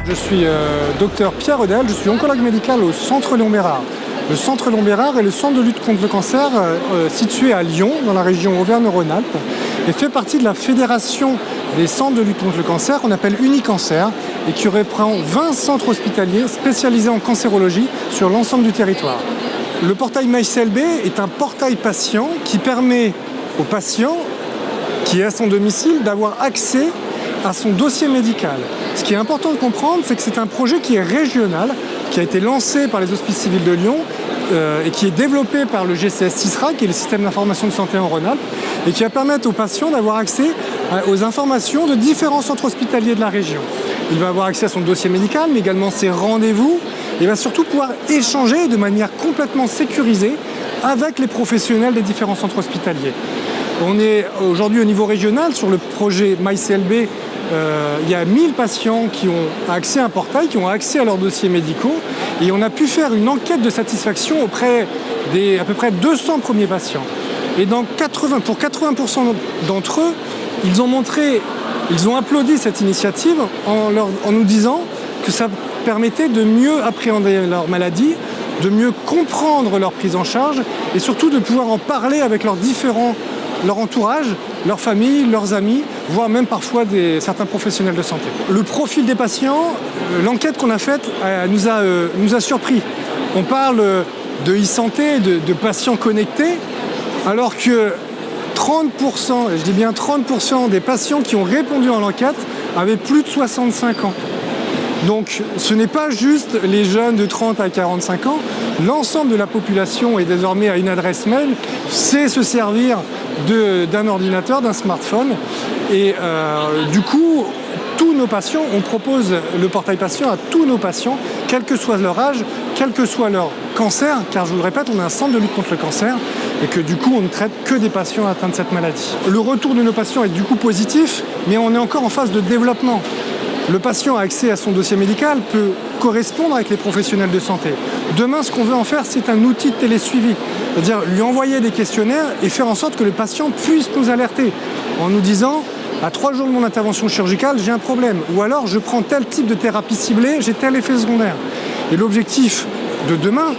Je suis docteur Pierre Eudel, je suis oncologue médical au Centre Léon Bérard. Le Centre Léon Bérard est le centre de lutte contre le cancer situé à Lyon, dans la région Auvergne-Rhône-Alpes, et fait partie de la fédération des centres de lutte contre le cancer qu'on appelle Unicancer et qui reprend 20 centres hospitaliers spécialisés en cancérologie sur l'ensemble du territoire. Le portail MyCLB est un portail patient qui permet au patient qui est à son domicile d'avoir accès à son dossier médical. Ce qui est important de comprendre, c'est que c'est un projet qui est régional, qui a été lancé par les Hospices civils de Lyon et qui est développé par le GCS-CISRA, qui est le système d'information de santé en Rhône-Alpes, et qui va permettre aux patients d'avoir accès aux informations de différents centres hospitaliers de la région. Il va avoir accès à son dossier médical, mais également ses rendez-vous, et va surtout pouvoir échanger de manière complètement sécurisée avec les professionnels des différents centres hospitaliers. On est aujourd'hui au niveau régional sur le projet MyCLB. Il y a 1000 patients qui ont accès à un portail, qui ont accès à leurs dossiers médicaux, et on a pu faire une enquête de satisfaction auprès des à peu près 200 premiers patients. Et pour 80% d'entre eux, ils ont applaudi cette initiative en nous disant que ça permettait de mieux appréhender leur maladie, de mieux comprendre leur prise en charge et surtout de pouvoir en parler avec leur entourage, leur famille, leurs amis, voire même parfois certains professionnels de santé. Le profil des patients, l'enquête qu'on a faite nous a surpris. On parle de e-santé, de patients connectés, alors que 30%, et je dis bien 30% des patients qui ont répondu à l'enquête avaient plus de 65 ans. Donc ce n'est pas juste les jeunes de 30 à 45 ans, l'ensemble de la population est désormais à une adresse mail, sait se servir d'un ordinateur, d'un smartphone. Et du coup, tous nos patients, on propose le portail patient à tous nos patients, quel que soit leur âge, quel que soit leur cancer, car je vous le répète, on est un centre de lutte contre le cancer et que du coup, on ne traite que des patients atteints de cette maladie. Le retour de nos patients est du coup positif, mais on est encore en phase de développement. Le patient a accès à son dossier médical, peut correspondre avec les professionnels de santé. Demain, ce qu'on veut en faire, c'est un outil de télésuivi. C'est-à-dire lui envoyer des questionnaires et faire en sorte que le patient puisse nous alerter en nous disant « à 3 jours de mon intervention chirurgicale, j'ai un problème » ou alors « je prends tel type de thérapie ciblée, j'ai tel effet secondaire ». Et l'objectif de demain,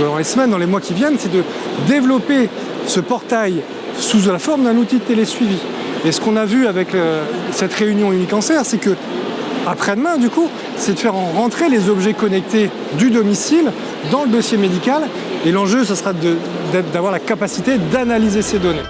dans les semaines, dans les mois qui viennent, c'est de développer ce portail sous la forme d'un outil de télésuivi. Et ce qu'on a vu avec cette réunion Unicancer, c'est que après-demain, du coup, c'est de faire rentrer les objets connectés du domicile dans le dossier médical. Et l'enjeu, ce sera d'avoir la capacité d'analyser ces données.